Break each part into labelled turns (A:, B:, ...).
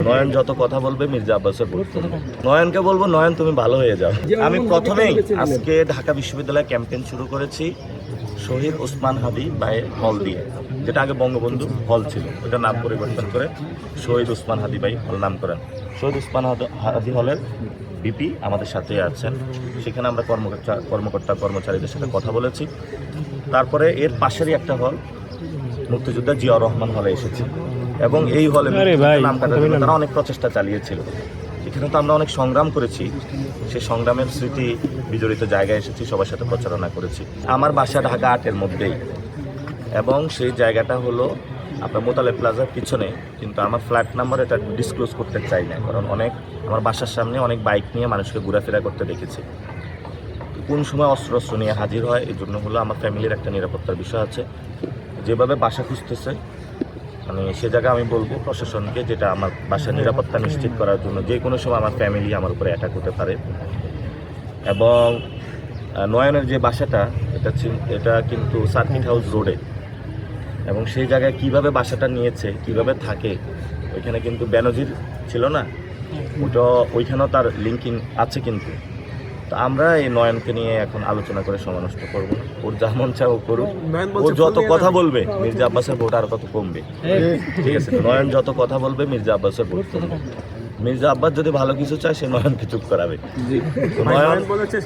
A: নয়ন যত কথা বলবে মির্জা আব্বাসের ভোট করবে। নয়নকে বলবো নয়ন তুমি ভালো হয়ে যাও। আমি প্রথমেই আজকে ঢাকা বিশ্ববিদ্যালয়ে ক্যাম্পেইন শুরু করেছি শহীদ ওসমান হাদি ভাইয়ের হল দিয়ে, যেটা আগে বঙ্গবন্ধু হল ছিল, ওটা নাম পরিবর্তন করে শহীদ ওসমান হাদি ভাই হল নাম করেন। শহীদ ওসমান হাদি হলের বিপি আমাদের সাথে আছেন, সেখানে আমরা কর্মকর্তা কর্মচারীদের সাথে কথা বলেছি। তারপরে এর পাশেরই একটা হল মুক্তিযোদ্ধা জিয়াউর রহমান হলে এসেছি, এবং এই হলে নাম কাটার জন্য তারা অনেক প্রচেষ্টা চালিয়েছিল। এখানে তো আমরা অনেক সংগ্রাম করেছি, সেই সংগ্রামের স্মৃতি বিজড়িত জায়গায় এসেছি, সবার সাথে প্রচারণা করেছি। আমার বাসা ঢাকা 8-এর মধ্যেই, এবং সেই জায়গাটা হলো আপনার মোতালেব প্লাজার পিছনে, কিন্তু আমার ফ্ল্যাট নাম্বার এটা ডিসক্লোজ করতে চাই না, কারণ আমার বাসার সামনে অনেক বাইক নিয়ে মানুষকে ঘোরাফেরা করতে দেখেছি। কোন সময় অস্ত্র নিয়ে হাজির হয়, এই জন্য হলো আমার ফ্যামিলির একটা নিরাপত্তার বিষয় আছে। যেভাবে বাসা খুঁজতেছে, মানে সে জায়গায় আমি বলবো প্রশাসনকে, যেটা আমার বাসার নিরাপত্তা নিশ্চিত করার জন্য যে কোনো সময় আমার ফ্যামিলি আমার উপরে অ্যাটাক হতে পারে। এবং নয়নের যে বাসাটা, এটা কিন্তু সার্কিট হাউস রোডে, এবং সেই জায়গায় কিভাবে বাসাটা নিয়েছে, কিভাবে থাকে, ওইখানে কিন্তু বেনজির ছিল না, ওইখানেও তার লিঙ্কিং আছে। কিন্তু তো আমরা এই নয়নকে নিয়ে এখন আলোচনা করে সময় নষ্ট করবো না, ওর যা মন চায় ও করুক। ও যত কথা বলবে মির্জা আব্বাসের ভোট আর তত কমবে, ঠিক আছে? নয়ন যত কথা বলবে মির্জা আব্বাসের ভোট কমবে। মির্জা আব্বাস যদি ভালো কিছু চায় সে নয়নকে চুপ করাবে। নয়ন বলেছে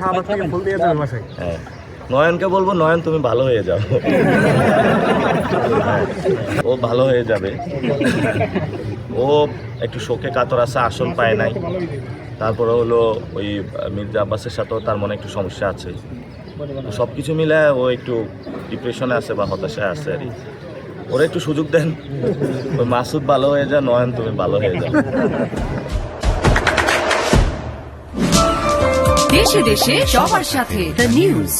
A: হ্যাঁ, নয়নকে বলবো নয়ন তুমি ভালো হয়ে যাও। ও ভালো হয়ে যাবে। ও একটু শোকে কাতর আছে, আসন পায় নাই। তারপরে হলো ওই মির্জা আব্বাসের সাথেও তার মনে একটু সমস্যা আছে। সব কিছু মিলে ও একটু ডিপ্রেশনে আছে বা হতাশায় আছে। ওরা একটু সুযোগ দেন, ওই মাসুদ ভালো হয়ে যায়, নয়ন তুমি ভালো হয়ে যাও।
B: দেশে দেশে সবার সাথে দ্য নিউজ।